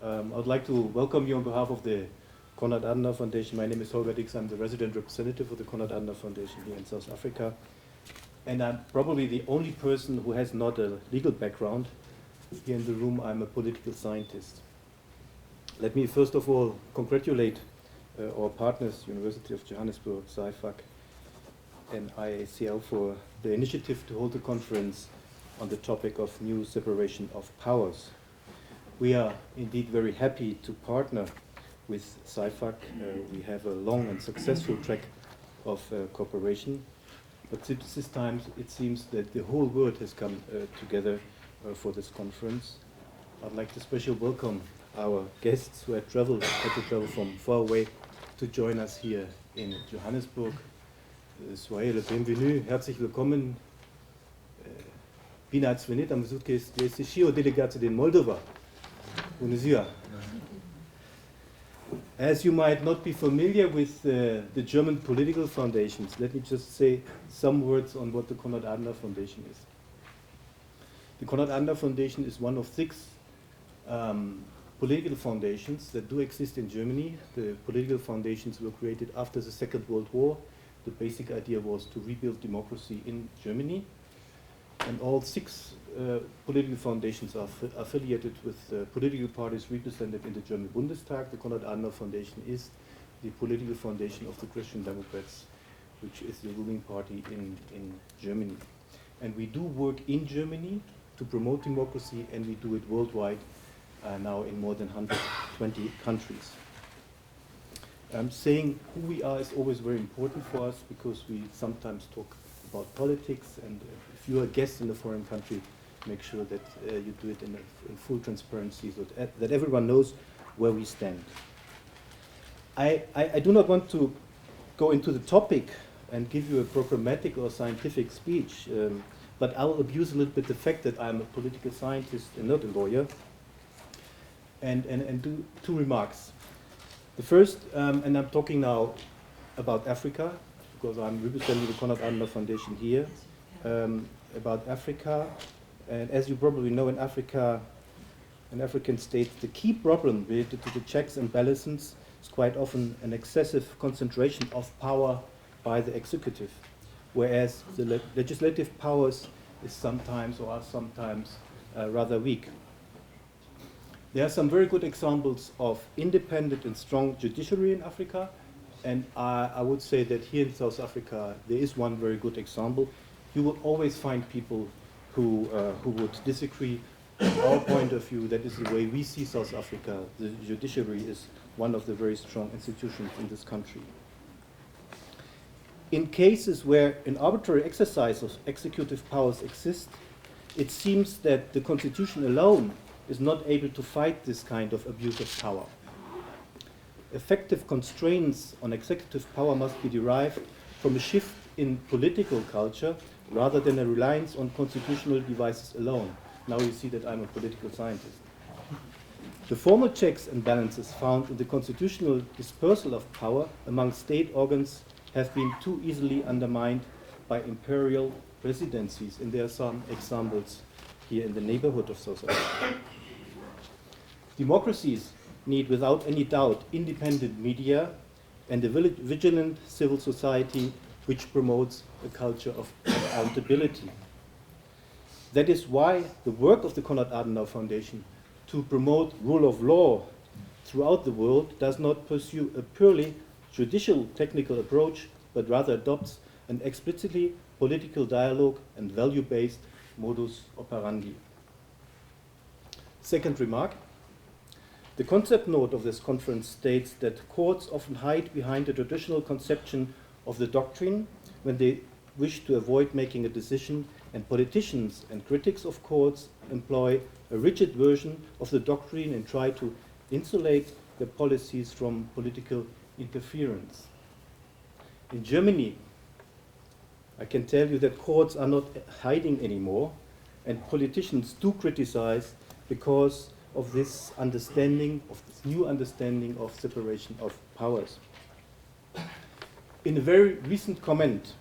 I would like to welcome you on behalf of the Konrad Adenauer Foundation. My name is Holger. I'm the resident representative of the Konrad Adenauer Foundation here in South Africa. And I'm probably the only person who has not a legal background. Here in the room, I'm a political scientist. Let me first of all congratulate our partners, University of Johannesburg, SciFac, and IACL for the initiative to hold a conference on the topic of new separation of powers. We are indeed very happy to partner with SciFac. We have a long and successful track of cooperation, but this time it seems that the whole world has come together for this conference. I'd like to especially welcome our guests who had to travel from far away to join us here in Johannesburg. Soyez le bienvenu, herzlich willkommen. Bine ați venit, am văzut că este și o delegație din Moldova. Bună ziua. As you might not be familiar with the German political foundations, let me just say some words on what the Konrad Adenauer Foundation is. The Konrad Adenauer Foundation is one of 6 political foundations that do exist in Germany. The political foundations were created after the Second World War. The basic idea was to rebuild democracy in Germany. And all 6 political foundations are affiliated with political parties represented in the German Bundestag. The Konrad Adenauer Foundation is the political foundation of the Christian Democrats, which is the ruling party in Germany. And we do work in Germany to promote democracy, and we do it worldwide now in more than 120 countries. Saying who we are is always very important for us because we sometimes talk about politics, and if you're a guest in a foreign country, make sure that you do it in full transparency so that everyone knows where we stand. I do not want to go into the topic and give you a programmatic or scientific speech, but I'll abuse a little bit the fact that I'm a political scientist and not a lawyer, and do 2 remarks. The first, and I'm talking now about Africa, because I'm representing the Konrad Adenauer Foundation here, about Africa. And as you probably know, in Africa, in African states, the key problem related to the checks and balances is quite often an excessive concentration of power by the executive, whereas the legislative powers are sometimes rather weak. There are some very good examples of independent and strong judiciary in Africa, and I would say that here in South Africa there is one very good example. You will always find people who would disagree. From our point of view, that is the way we see South Africa. The judiciary is one of the very strong institutions in this country. In cases where an arbitrary exercise of executive powers exists, it seems that the Constitution alone is not able to fight this kind of abuse of power. Effective constraints on executive power must be derived from a shift in political culture rather than a reliance on constitutional devices alone. Now you see that I'm a political scientist. The formal checks and balances found in the constitutional dispersal of power among state organs have been too easily undermined by imperial presidencies, and there are some examples here in the neighborhood of South Africa. Democracies need, without any doubt, independent media and a vigilant civil society which promotes a culture of accountability. That is why the work of the Konrad Adenauer Foundation to promote rule of law throughout the world does not pursue a purely judicial technical approach, but rather adopts an explicitly political dialogue and value-based modus operandi. Second remark. The concept note of this conference states that courts often hide behind the traditional conception of the doctrine when they wish to avoid making a decision, and politicians and critics of courts employ a rigid version of the doctrine and try to insulate their policies from political interference. In Germany, I can tell you that courts are not hiding anymore, and politicians do criticize because of this understanding, of this new understanding of separation of powers. In a very recent comment,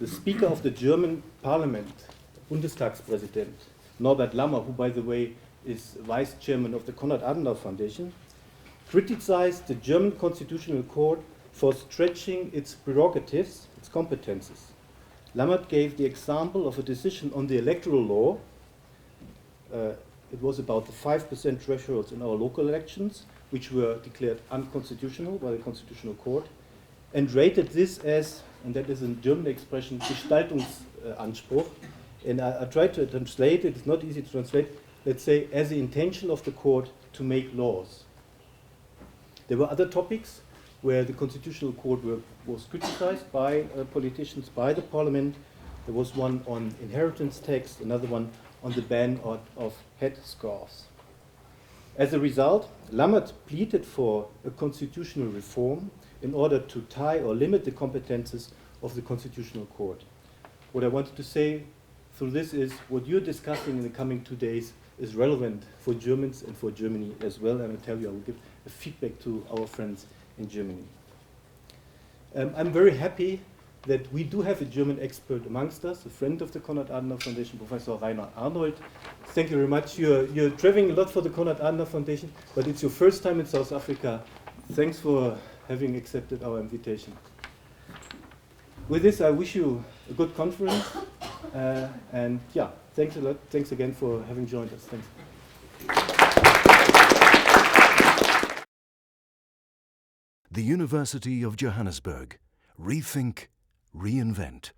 the Speaker of the German Parliament, Bundestagspräsident Norbert Lammers, who by the way is vice chairman of the Konrad Adenauer Foundation, criticized the German Constitutional Court for stretching its prerogatives, its competences. Lammert gave the example of a decision on the electoral law. It was about the 5% thresholds in our local elections, which were declared unconstitutional by the Constitutional Court, and rated this as, and that is a German expression, Gestaltungsanspruch. And I tried to translate it, it's not easy to translate, let's say, as the intention of the court to make laws. There were other topics where the Constitutional Court was criticized by politicians, by the parliament. There was one on inheritance tax, another one on the ban of headscarves. As a result, Lammert pleaded for a constitutional reform in order to tie or limit the competences of the Constitutional Court. What I wanted to say through this is what you're discussing in the coming 2 days is relevant for Germans and for Germany as well. And I tell you, I will give a feedback to our friends in Germany. I'm very happy that we do have a German expert amongst us, a friend of the Konrad Adenauer Foundation, Professor Rainer Arnold. Thank you very much. You're traveling a lot for the Konrad Adenauer Foundation, but it's your first time in South Africa. Thanks for having accepted our invitation. With this, I wish you a good conference. And yeah, thanks a lot. Thanks again for having joined us. Thanks. The University of Johannesburg. Rethink, reinvent.